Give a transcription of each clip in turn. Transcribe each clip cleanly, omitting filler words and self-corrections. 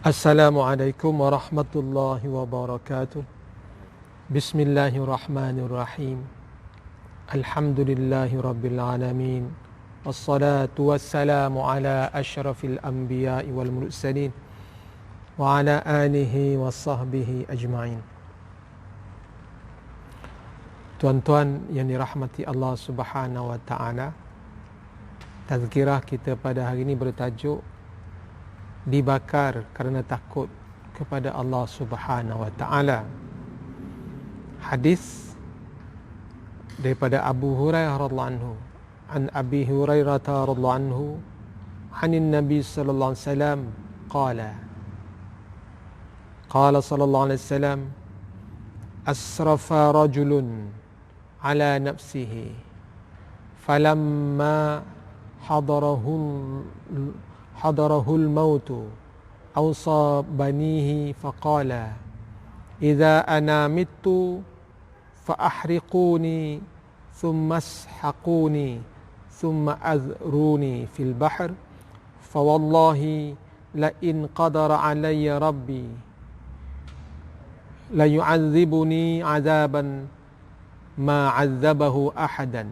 Assalamualaikum warahmatullahi wabarakatuh. Bismillahirrahmanirrahim. Alhamdulillahi rabbil alamin. Wassalatu wassalamu ala asyrafil anbiya'i wal mursalin wa ala alihi wa sahbihi ajma'in. Tuan-tuan yang dirahmati Allah Subhanahu wa taala, tazkirah kita pada hari ini bertajuk dibakar kerana takut kepada Allah Subhanahu wa taala. Hadis daripada Abu Hurairah radhiyallahu anhu, an Abi Hurairah radhiyallahu anhu, anin Nabi sallallahu alaihi wasallam qala sallallahu alaihi wasallam, asrafa rajulun ala nafsihi falamma حضره الموت أوصى بنيه فقال إذا أنا مت فأحرقوني ثم اسحقوني ثم أذروني في البحر فوالله لئن قدر علي ربي ليعذبني عذابا ما عذبه أحدا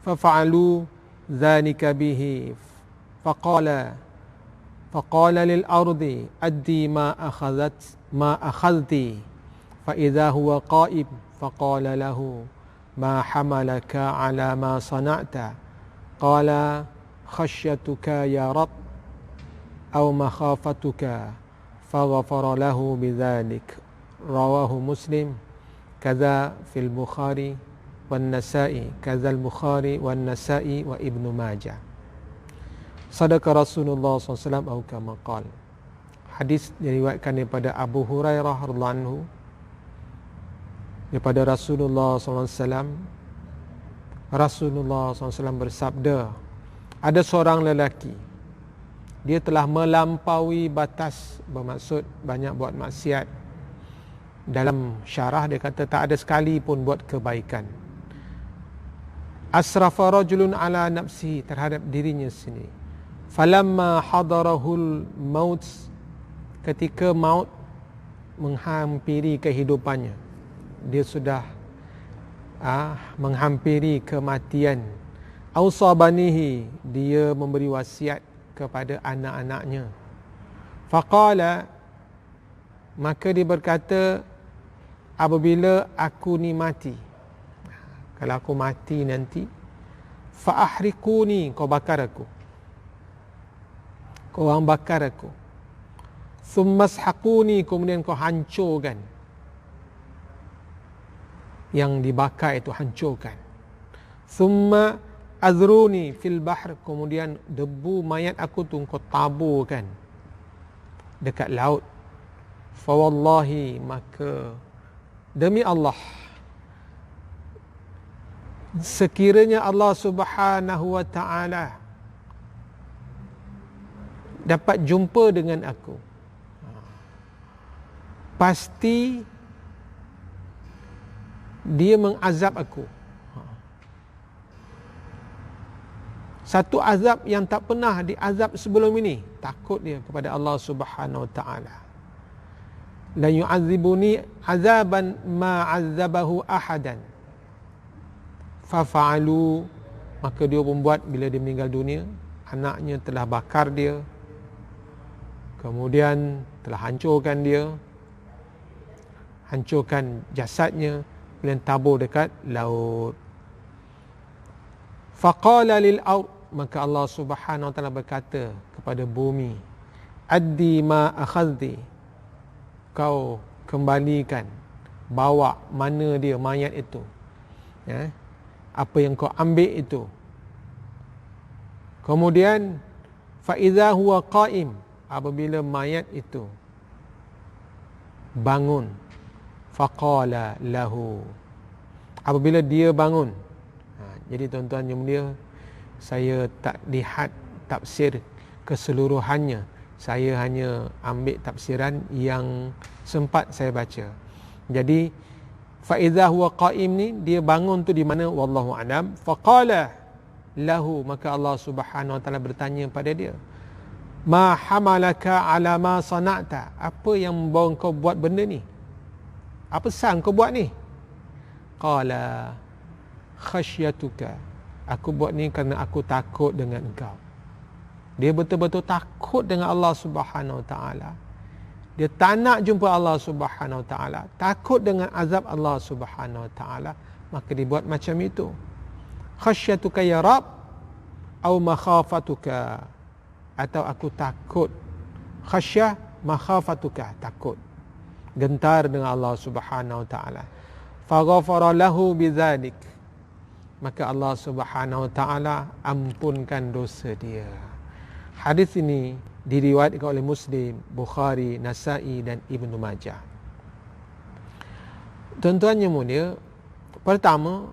ففعلوا ذلك به فقال للأرض أدي ما أخذت فإذا هو قائم فقال له ما حملك على ما صنعت قال خشيتك يا رب أو مخافتك فغفر له بذلك رواه مسلم كذا في البخاري والنسائي كذا البخاري والنسائي وابن ماجه. Sadaqa Rasulullah SAW atau kama qala. Hadis diriwayatkan daripada Abu Hurairah radhiyallahu anhu, daripada Rasulullah SAW. Rasulullah SAW bersabda, ada seorang lelaki, dia telah melampaui batas, bermaksud banyak buat maksiat. Dalam syarah dia kata tak ada sekali pun buat kebaikan. Asrafa rajulun ala nafsihi, terhadap dirinya sendiri. Falamma hadarahul maut, ketika maut menghampiri kehidupannya, dia sudah menghampiri kematian. Ausabanihi, dia memberi wasiat kepada anak-anaknya. Faqala, maka dia berkata, apabila aku ni mati, kalau aku mati nanti, fa'ahriquni, kau bakar aku, kau orang bakar aku. Thummasḥaquni, kemudian kau hancurkan. Yang dibakar itu hancurkan. Thumma azruni fil bahr, kemudian debu mayat aku tu kau taburkan dekat laut. Fawallahi, maka demi Allah, sekiranya Allah Subhanahu wa ta'ala dapat jumpa dengan aku, pasti dia mengazab aku. Satu azab yang tak pernah diazab sebelum ini. Takut dia kepada Allah Subhanahu wa ta'ala. La yu'adzibuni azaban ma 'azzabahu ahadan. Fafa'alu, maka dia pun buat. Bila dia meninggal dunia, anaknya telah bakar dia, kemudian telah hancurkan dia, hancurkan jasadnya, kemudian tabur dekat laut. Faqala lil ard, maka Allah Subhanahu wa ta'ala berkata kepada bumi, addi ma akhadti, kau kembalikan, bawa mana dia mayat itu, apa yang kau ambil itu. Kemudian fa idza huwa qaim, apabila mayat itu bangun, faqala lahu, apabila dia bangun. Jadi tuan-tuan yang mulia, saya tak lihat tafsir keseluruhannya, saya hanya ambil tafsiran yang sempat saya baca. Jadi fa idza huwa qaim ni, dia bangun tu di mana, wallahu alam. Faqala lahu, maka Allah Subhanahu wa taala bertanya pada dia, Ma hamalaka ala ma sana'ta. Apa yang membawa kau buat benda ni? Apa sang kau buat ni? Qala khasyatuka. Aku buat ni kerana aku takut dengan engkau. Dia betul-betul takut dengan Allah Subhanahu Wa Taala. Dia tak nak jumpa Allah Subhanahu Wa Taala. Takut dengan azab Allah Subhanahu Wa Taala. Maka dia buat macam itu. Khasyatuka ya Rabb. Au makhafatuka. Atau aku takut. Khasyah makhafatuka, takut, gentar dengan Allah Subhanahu Wa Taala. Faghafara lahu bidzalik. Maka Allah Subhanahu Wa Taala ampunkan dosa dia. Hadis ini diriwayatkan oleh Muslim, Bukhari, Nasa'i dan Ibnu Majah. Tuan-tuan yang mulia, pertama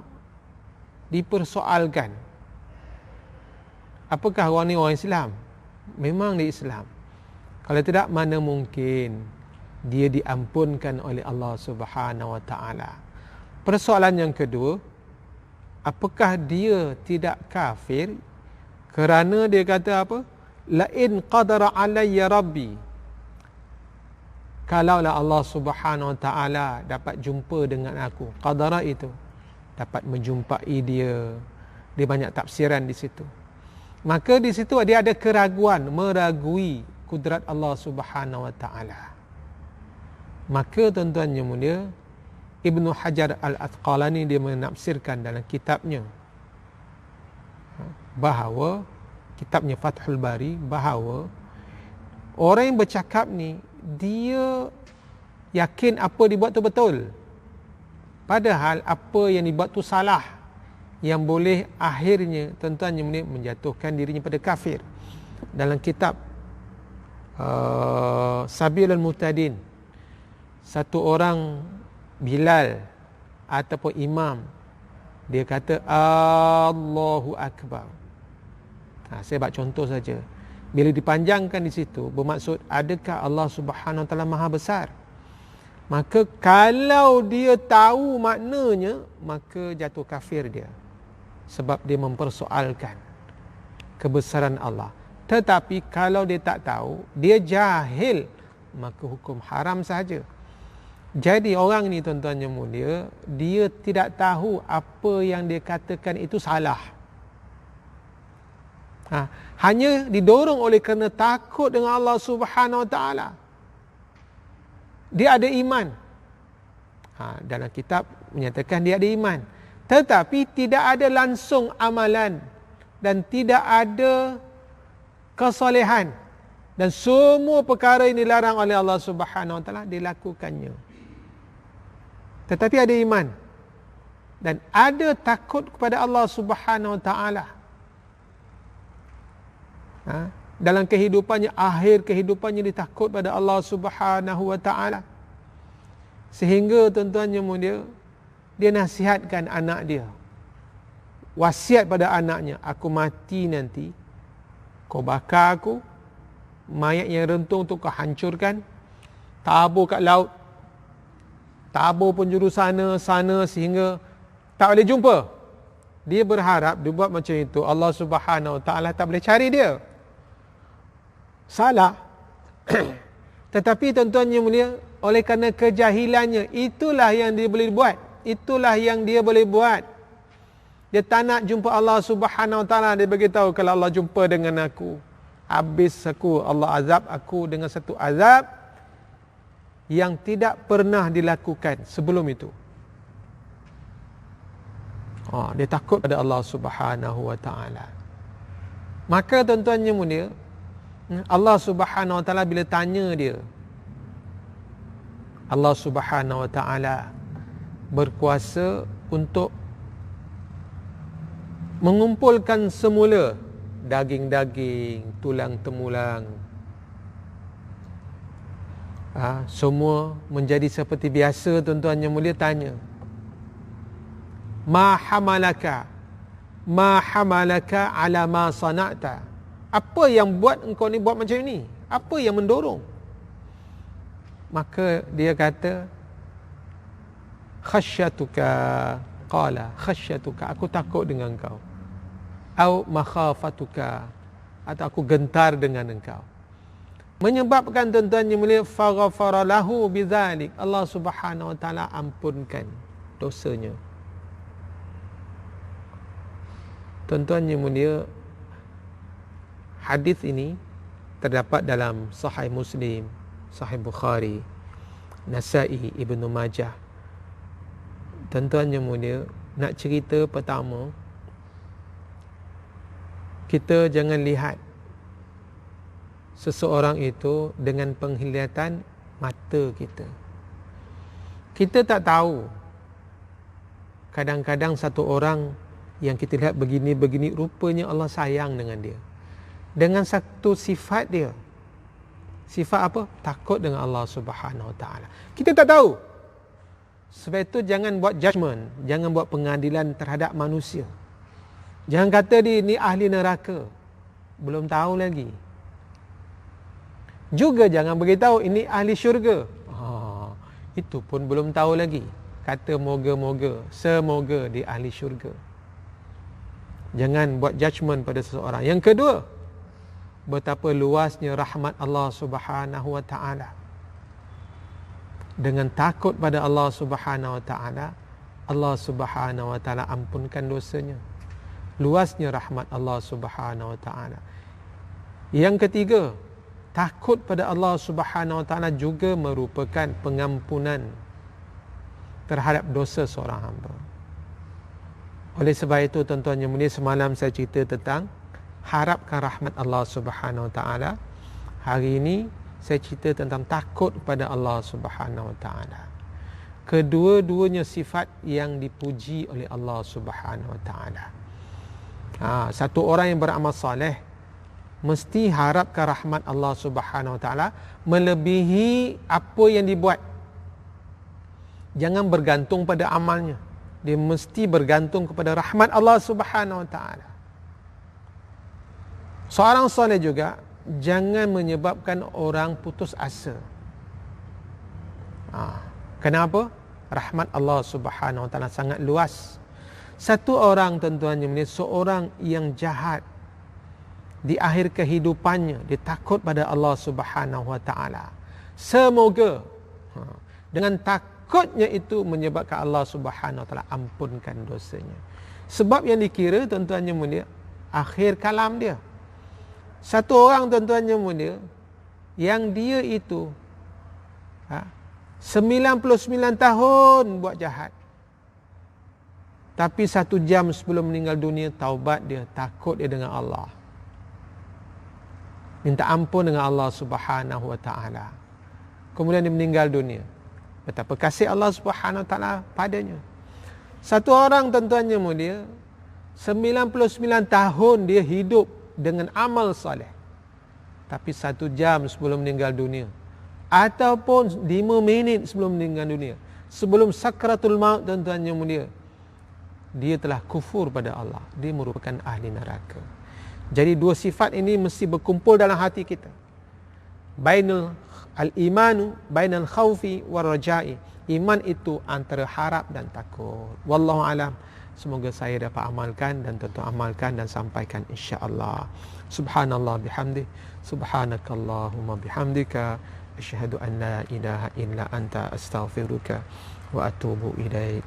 dipersoalkan, apakah orang ni orang Islam? Memang dia Islam. Kalau tidak, mana mungkin dia diampunkan oleh Allah Subhanahu Wa Taala. Persoalan yang kedua, apakah dia tidak kafir kerana dia kata apa? La in qadara alayya rabbi. Kalaulah Allah Subhanahu Wa Taala dapat jumpa dengan aku. Qadara itu dapat menjumpai dia. Dia banyak tafsiran di situ. Maka di situ dia ada keraguan, meragui kudrat Allah Subhanahu Wa Taala. Maka tuan-tuan yang mulia, Ibnu Hajar Al-Asqalani dia menafsirkan dalam kitabnya bahawa, kitabnya Fathul Bari, bahawa orang yang bercakap ni dia yakin apa dibuat tu betul, padahal apa yang dibuat tu salah, yang boleh akhirnya tuan-tuan yang mulia menjatuhkan dirinya pada kafir. Dalam kitab Sabilul Muhtadin, satu orang Bilal ataupun imam, dia kata Allahu Akbar. Saya buat contoh saja. Bila dipanjangkan di situ, bermaksud adakah Allah Subhanahu Wa Taala Maha Besar? Maka kalau dia tahu maknanya, maka jatuh kafir dia. Sebab dia mempersoalkan kebesaran Allah. Tetapi kalau dia tak tahu, dia jahil, maka hukum haram saja. Jadi orang ni tuan-tuan yang mulia, dia tidak tahu apa yang dia katakan itu salah. Hanya didorong oleh kerana takut dengan Allah Subhanahu Wa Taala. Dia ada iman. Dalam kitab menyatakan dia ada iman. Tetapi tidak ada langsung amalan dan tidak ada kesolehan, dan semua perkara ini dilarang oleh Allah Subhanahu Wa Taala dilakukannya. Tetapi ada iman dan ada takut kepada Allah Subhanahu Wa Taala. Dalam kehidupannya, akhir kehidupannya dia takut pada Allah Subhanahu Wa Taala. Sehingga tuan-tuan yang mulia, dia nasihatkan anak dia, wasiat pada anaknya, aku mati nanti, kau bakar aku, mayat yang rentung tu kau hancurkan, tabur kat laut, tabur penjuru sana sehingga tak boleh jumpa. Dia berharap dia buat macam itu, Allah Subhanahu Wa Taala tak boleh cari dia. Salah. Tetapi tuan-tuan yang mulia, oleh kerana kejahilannya, itulah yang dia boleh buat. Itulah yang dia boleh buat. Dia tak nak jumpa Allah Subhanahu Wa Taala. Dia beritahu, kalau Allah jumpa dengan aku, habis aku, Allah azab aku dengan satu azab yang tidak pernah dilakukan sebelum itu. Dia takut pada Allah Subhanahu Wa Taala. Maka tuan-tuan yang mulia, Allah Subhanahu Wa Taala bila tanya dia, Allah Subhanahu Wa Taala berkuasa untuk mengumpulkan semula daging-daging, tulang temulang, semua menjadi seperti biasa. Tuan-tuan yang mulia tanya, ma hamalaka ala ma sana'ta. Apa yang buat engkau ni buat macam ni? Apa yang mendorong? Maka dia kata, khasyatuka. Qala khasyatuka, aku takut dengan engkau. Au makhafatuka, atau aku gentar dengan engkau. Menyebabkan tuan-tuan yang mulia, faghfara lahu bidzalik, Allah Subhanahu wa taala ampunkan dosanya. Tuan-tuan yang mulia, hadis ini terdapat dalam Sahih Muslim, Sahih Bukhari, Nasa'i, Ibnu Majah. Tuan-tuan yang mulia, nak cerita pertama, kita jangan lihat seseorang itu dengan penglihatan mata kita. Kita tak tahu, kadang-kadang satu orang yang kita lihat begini-begini, rupanya Allah sayang dengan dia, dengan satu sifat dia. Sifat apa? Takut dengan Allah Subhanahu wa taala. Kita tak tahu. Sebab itu jangan buat judgement, jangan buat pengadilan terhadap manusia. Jangan kata dia ni ahli neraka, belum tahu lagi. Juga jangan beritahu ini ahli syurga. Itu pun belum tahu lagi. Kata moga-moga, semoga dia ahli syurga. Jangan buat judgement pada seseorang. Yang kedua, betapa luasnya rahmat Allah Subhanahu wa taala. Dengan takut pada Allah Subhanahu wa taala, Allah Subhanahu wa taala ampunkan dosanya. Luasnya rahmat Allah Subhanahu wa taala. Yang ketiga, takut pada Allah Subhanahu wa taala juga merupakan pengampunan terhadap dosa seorang hamba. Oleh sebab itu tuan-tuan yang mulia, semalam saya cerita tentang harapkan rahmat Allah Subhanahu wa taala. Hari ini saya cerita tentang takut kepada Allah Subhanahu wa taala. Kedua-duanya sifat yang dipuji oleh Allah Subhanahu wa taala. Satu orang yang beramal soleh mesti harapkan rahmat Allah Subhanahu wa taala melebihi apa yang dibuat. Jangan bergantung pada amalnya. Dia mesti bergantung kepada rahmat Allah Subhanahu wa taala. Seorang soleh juga jangan menyebabkan orang putus asa. Kenapa? Rahmat Allah Subhanahu wa taala sangat luas. Satu orang, tuan-tuan yang mulia, seorang yang jahat, di akhir kehidupannya dia takut pada Allah Subhanahu wa taala. Semoga dengan takutnya itu menyebabkan Allah Subhanahu wa taala ampunkan dosanya. Sebab yang dikira, tuan-tuan yang mulia, akhir kalam dia. Satu orang, tuan-tuan yang mulia, yang dia itu 99 tahun buat jahat, tapi 1 jam sebelum meninggal dunia taubat dia, takut dia dengan Allah, minta ampun dengan Allah Subhanahu wa taala. Kemudian dia meninggal dunia. Betapa kasih Allah Subhanahu wa taala padanya. Satu orang, tuan-tuan yang mulia, 99 tahun dia hidup dengan amal soleh, tapi 1 jam sebelum meninggal dunia, ataupun 5 minit sebelum meninggal dunia, sebelum sakratul maut, tuan-tuan yang mulia, dia telah kufur pada Allah. Dia merupakan ahli neraka. Jadi dua sifat ini mesti berkumpul dalam hati kita. Bainal al-imanu bainal khaufi war raja'i. Iman itu antara harap dan takut. Wallahu alam. Semoga saya dapat amalkan dan tuan-tuan amalkan dan sampaikan insya-Allah. Subhanallah bihamdih, subhanakallahumma bihamdika, asyhadu an la ilaha illa anta, astaghfiruka wa atubu ilaik.